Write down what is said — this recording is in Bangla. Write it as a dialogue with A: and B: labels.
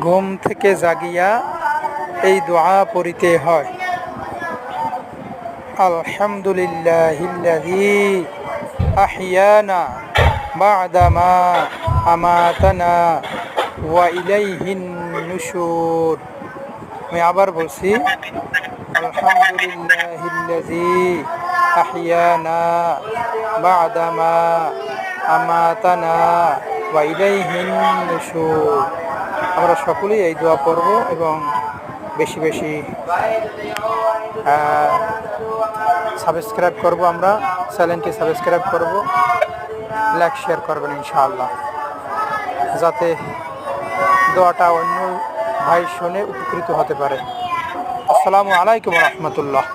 A: ঘুম থেকে জাগিয়া এই দোয়া পড়িতে হয়। আলহামদুলিল্লাহিল্লাযী আহিয়ানা বা'দা মা আমাতানা ওয়া ইলাইহিন নুশুর। আমি আবার বলছি, আলহামদুলিল্লাহিল্লাযী আহিয়ানা বা'দা মা আমাতানা ওয়া ইলাইহিন নুশুর। আমরা সকলেই এই দোয়া পড়ব এবং বেশি বেশি সাবস্ক্রাইব করব। আমরা চ্যানেলটি সাবস্ক্রাইব করব, লাইক শেয়ার করবেন ইনশাআল্লাহ, যাতে দোয়াটা অন্য ভাই শুনে উপকৃত হতে পারে। আসসালামু আলাইকুম ওয়া রাহমাতুল্লাহ।